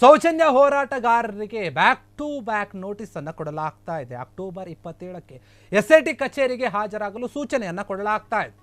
ಸೌಜನ್ಯ ಹೋರಾಟಗಾರರಿಗೆ back to back notice ಅನ್ನು ಕೊಡಲಾಗ್ತಾ ಇದೆ. ಅಕ್ಟೋಬರ್ 27ಕ್ಕೆ ಎಸ್ಐಟಿ ಕಚೇರಿಗೆ ಹಾಜರಾಗಲು ಸೂಚನೆಯನ್ನು ಕೊಡಲಾಗ್ತಾ ಇದೆ.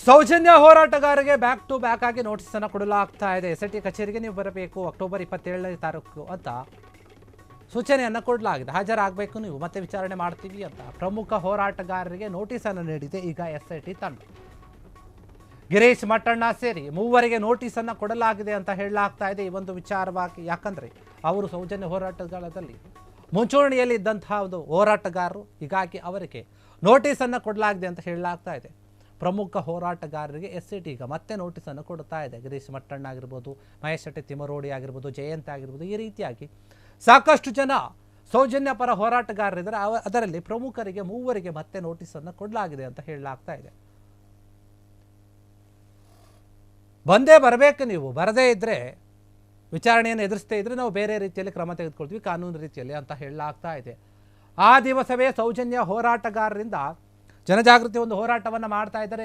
ಸೌಜನ್ಯ ಹೋರಾಟಗಾರರಿಗೆ ಬ್ಯಾಕ್ ಟು ಬ್ಯಾಕ್ ಆಗಿ ನೋಟಿಸ್ ಅನ್ನು ಕೊಡಲಾಗ್ತಾ ಇದೆ. ಎಸ್ಐಟಿ ಕಚೇರಿಗೆ ನೀವು ಬರಬೇಕು ಅಕ್ಟೋಬರ್ 27ನೇ ತಾರೀಕು ಅಂತ ಸೂಚನೆಯನ್ನು ಕೊಡಲಾಗಿದೆ. ಹಾಜರಾಗಬೇಕು ನೀವು, ಮತ್ತೆ ವಿಚಾರಣೆ ಮಾಡ್ತೀವಿ ಅಂತ ಪ್ರಮುಖ ಹೋರಾಟಗಾರರಿಗೆ ನೋಟಿಸ್ ಅನ್ನು ನೀಡಿದೆ ಈಗ ಎಸ್ಐಟಿ ತಂಡ. ಗಿರೀಶ್ ಮಟ್ಟಣ್ಣ ಸೇರಿ ಮೂವರಿಗೆ ನೋಟಿಸ್ ಅನ್ನು ಕೊಡಲಾಗಿದೆ ಅಂತ ಹೇಳಲಾಗ್ತಾ ಇದೆ ಈ ಒಂದು ವಿಚಾರವಾಗಿ. ಯಾಕಂದ್ರೆ ಅವರು ಸೌಜನ್ಯ ಹೋರಾಟಗಾರದಲ್ಲಿ ಮುಂಚೂಣಿಯಲ್ಲಿ ಇದ್ದಂತಹ ಒಂದು ಹೋರಾಟಗಾರರು, ಹೀಗಾಗಿ ಅವರಿಗೆ ನೋಟಿಸ್ ಅನ್ನು ಕೊಡಲಾಗಿದೆ ಅಂತ ಹೇಳಲಾಗ್ತಾ ಇದೆ. ಪ್ರಮುಖ ಹೋರಾಟಗಾರರಿಗೆ ಎಸ್ಐಟಿ ಈಗ ಮತ್ತೆ ನೋಟಿಸ್ ಅನ್ನು ಕೊಡ್ತಾ ಇದೆ. ಗಿರೀಶ್ ಮಟ್ಟಣ್ಣ ಆಗಿರ್ಬೋದು, ಮಹೇಶ್ ಶೆಟ್ಟಿ ತಿಮರೋಡಿ ಆಗಿರ್ಬೋದು, ಜಯಂತ್ ಆಗಿರ್ಬೋದು, ಈ ರೀತಿಯಾಗಿ ಸಾಕಷ್ಟು ಜನ ಸೌಜನ್ಯ ಪರ ಹೋರಾಟಗಾರರಿದ್ದಾರೆ. ಅದರಲ್ಲಿ ಪ್ರಮುಖರಿಗೆ ಮೂವರಿಗೆ ಮತ್ತೆ ನೋಟಿಸ್ ಅನ್ನು ಕೊಡಲಾಗಿದೆ ಅಂತ ಹೇಳಲಾಗ್ತಾ ಇದೆ. ಬಂದೇ ಬರಬೇಕು, ನೀವು ಬರದೇ ಇದ್ರೆ ವಿಚಾರಣೆಯನ್ನು ಎದುರಿಸದೇ ಇದ್ರೆ ನಾವು ಬೇರೆ ರೀತಿಯಲ್ಲಿ ಕ್ರಮ ತೆಗೆದುಕೊಳ್ತೀವಿ ಕಾನೂನು ರೀತಿಯಲ್ಲಿ ಅಂತ ಹೇಳಲಾಗ್ತಾ ಇದೆ. ಆ ದಿವಸವೇ ಸೌಜನ್ಯ ಹೋರಾಟಗಾರರಿಂದ ಜನಜಾಗೃತಿ ಒಂದು ಹೋರಾಟವನ್ನು ಮಾಡ್ತಾ ಇದ್ದಾರೆ.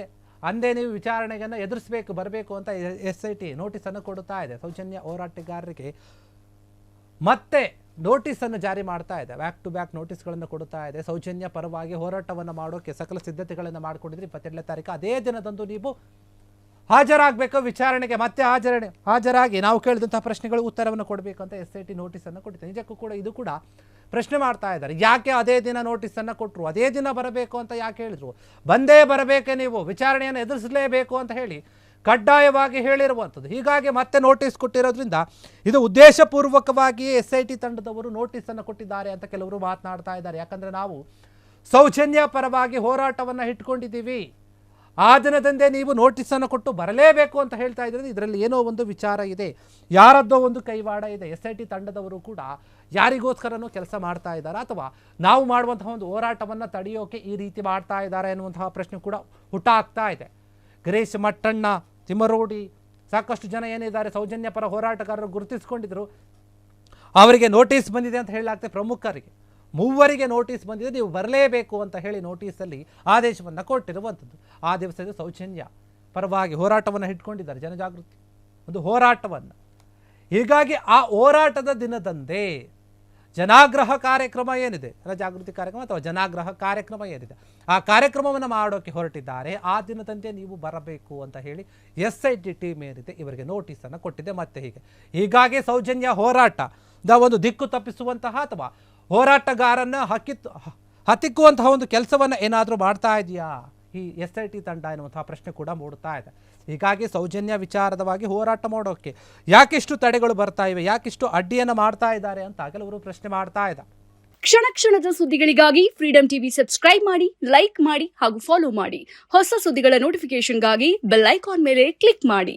ಅಂದೇ ನೀವು ವಿಚಾರಣೆಯನ್ನು ಎದುರಿಸಬೇಕು, ಬರಬೇಕು ಅಂತ ಎಸ್ಐಟಿ ನೋಟಿಸನ್ನು ಕೊಡುತ್ತಾ ಇದೆ. ಸೌಜನ್ಯ ಹೋರಾಟಗಾರರಿಗೆ ಮತ್ತೆ ನೋಟಿಸನ್ನು ಜಾರಿ ಮಾಡ್ತಾ ಇದೆ. ಬ್ಯಾಕ್ ಟು ಬ್ಯಾಕ್ ನೋಟಿಸ್ಗಳನ್ನು ಕೊಡುತ್ತಾ ಇದೆ. ಸೌಜನ್ಯ ಪರವಾಗಿ ಹೋರಾಟವನ್ನು ಮಾಡೋಕ್ಕೆ ಸಕಲ ಸಿದ್ಧತೆಗಳನ್ನು ಮಾಡಿಕೊಂಡಿದ್ರಿ. 27ನೇ ತಾರೀಕು ಅದೇ ದಿನದಂದು ನೀವು ಹಾಜರಾಗಬೇಕು ವಿಚಾರಣೆಗೆ. ಮತ್ತೆ ಹಾಜರಾಗಿ ನಾವು ಕೇಳಿದಂತಹ ಪ್ರಶ್ನೆಗಳು ಉತ್ತರವನ್ನು ಕೊಡಬೇಕು ಅಂತ ಎಸ್ಐಟಿ ನೋಟಿಸನ್ನು ಕೊಟ್ಟಿದೆ. ನಿಜಕ್ಕೂ ಕೂಡ ಇದು ಕೂಡ ಪ್ರಶ್ನೆ ಮಾಡ್ತಾ ಇದ್ದಾರೆ. ಯಾಕೆ ಅದೇ ದಿನ ನೋಟಿಸನ್ನು ಕೊಟ್ಟರು, ಅದೇ ದಿನ ಬರಬೇಕು ಅಂತ ಯಾಕೆ ಹೇಳಿದ್ರು? ಬಂದೇ ಬರಬೇಕೆ, ನೀವು ವಿಚಾರಣೆಯನ್ನು ಎದುರಿಸಲೇಬೇಕು ಅಂತ ಹೇಳಿ ಕಡ್ಡಾಯವಾಗಿ ಹೇಳಿರುವಂಥದ್ದು. ಹೀಗಾಗಿ ಮತ್ತೆ ನೋಟಿಸ್ ಕೊಟ್ಟಿರೋದ್ರಿಂದ ಇದು ಉದ್ದೇಶಪೂರ್ವಕವಾಗಿ ಎಸ್ಐಟಿ ತಂಡದವರು ನೋಟಿಸನ್ನು ಕೊಟ್ಟಿದ್ದಾರೆ ಅಂತ ಕೆಲವರು ಮಾತನಾಡ್ತಾ ಇದ್ದಾರೆ. ಯಾಕಂದರೆ ನಾವು ಸೌಜನ್ಯ ಪರವಾಗಿ ಹೋರಾಟವನ್ನು ಇಟ್ಕೊಂಡಿದ್ದೀವಿ, ಆ ದಿನದಂದೇ ನೀವು ನೋಟಿಸನ್ನು ಕೊಟ್ಟು ಬರಲೇಬೇಕು ಅಂತ ಹೇಳ್ತಾ ಇದ್ರೆ ಇದರಲ್ಲಿ ಏನೋ ಒಂದು ವಿಚಾರ ಇದೆ, ಯಾರದ್ದೋ ಒಂದು ಕೈವಾಡ ಇದೆ. ಎಸ್ಐಟಿ ತಂಡದವರು ಕೂಡ ಯಾರಿಗೋಸ್ಕರನೂ ಕೆಲಸ ಮಾಡ್ತಾ ಇದ್ದಾರೆ, ಅಥವಾ ನಾವು ಮಾಡುವಂತಹ ಒಂದು ಹೋರಾಟವನ್ನು ತಡೆಯೋಕೆ ಈ ರೀತಿ ಮಾಡ್ತಾ ಇದ್ದಾರೆ ಎನ್ನುವಂತಹ ಪ್ರಶ್ನೆ ಕೂಡ ಹುಟ್ಟಾಗ್ತಾ ಇದೆ. ಗಿರೀಶ್ ಮಟ್ಟಣ್ಣ, ತಿಮರೋಡಿ, ಸಾಕಷ್ಟು ಜನ ಏನಿದ್ದಾರೆ ಸೌಜನ್ಯ ಪರ ಹೋರಾಟಗಾರರು ಗುರುತಿಸ್ಕೊಂಡಿದ್ರು, ಅವರಿಗೆ ನೋಟಿಸ್ ಬಂದಿದೆ ಅಂತ ಹೇಳಲಾಗ್ತದೆ. ಪ್ರಮುಖರಿಗೆ ಮೂವರಿಗೆ ನೋಟಿಸ್ ಬಂದಿದೆ, ನೀವು ಬರಲೇಬೇಕು ಅಂತ ಹೇಳಿ ನೋಟಿಸಲ್ಲಿ ಆದೇಶವನ್ನು ಕೊಟ್ಟಿರುವಂಥದ್ದು. ಆ ದಿವಸದ ಸೌಜನ್ಯ ಪರವಾಗಿ ಹೋರಾಟವನ್ನು ಇಟ್ಕೊಂಡಿದ್ದಾರೆ, ಜನಜಾಗೃತಿ ಒಂದು ಹೋರಾಟವನ್ನು. ಹೀಗಾಗಿ ಆ ಹೋರಾಟದ ದಿನದಂದೇ ಜನಾಗ್ರಹ ಕಾರ್ಯಕ್ರಮ ಏನಿದೆ, ಜನಜಾಗೃತಿ ಕಾರ್ಯಕ್ರಮ ಅಥವಾ ಜನಾಗ್ರಹ ಕಾರ್ಯಕ್ರಮ ಏನಿದೆ, ಆ ಕಾರ್ಯಕ್ರಮವನ್ನು ಮಾಡೋಕ್ಕೆ ಹೊರಟಿದ್ದಾರೆ. ಆ ದಿನದಂತೆ ನೀವು ಬರಬೇಕು ಅಂತ ಹೇಳಿ ಎಸ್ಐಟಿ ಟೀಮ್ ಏನಿದೆ ಇವರಿಗೆ ನೋಟಿಸನ್ನು ಕೊಟ್ಟಿದೆ. ಮತ್ತೆ ಹೀಗಾಗಿ ಸೌಜನ್ಯ ಹೋರಾಟದ ಒಂದು ದಿಕ್ಕು ತಪ್ಪಿಸುವಂತಹ ಅಥವಾ ಹೋರಾಟಗಾರನ್ನ ಹತ್ತಿಕ್ಕುವಂತಹ ಒಂದು ಕೆಲಸವನ್ನು ಏನಾದರೂ ಮಾಡ್ತಾ ಇದೆಯಾ ಈ ಎಸ್ಐಟಿ ತಂಡ ಎನ್ನುವಂತಹ ಪ್ರಶ್ನೆ ಕೂಡ ಮೂಡುತ್ತಾ ಇದೆ. ಹೀಗಾಗಿ ಸೌಜನ್ಯ ವಿಚಾರದವಾಗಿ ಹೋರಾಟ ಮಾಡೋಕ್ಕೆ ಯಾಕಿಷ್ಟು ತಡೆಗಳು ಬರ್ತಾ ಇವೆ, ಯಾಕಿಷ್ಟು ಅಡ್ಡಿಯನ್ನು ಮಾಡ್ತಾ ಇದ್ದಾರೆ ಅಂತ ಕೆಲವರು ಪ್ರಶ್ನೆ ಮಾಡ್ತಾ ಇದ್ದಾರೆ. ಕ್ಷಣ ಕ್ಷಣದ ಸುದ್ದಿಗಳಿಗಾಗಿ ಫ್ರೀಡಂ ಟಿವಿ ಸಬ್ಸ್ಕ್ರೈಬ್ ಮಾಡಿ, ಲೈಕ್ ಮಾಡಿ ಹಾಗೂ ಫಾಲೋ ಮಾಡಿ. ಹೊಸ ಸುದ್ದಿಗಳ ನೋಟಿಫಿಕೇಶನ್ಗಾಗಿ ಬೆಲ್ ಐಕಾನ್ ಮೇಲೆ ಕ್ಲಿಕ್ ಮಾಡಿ.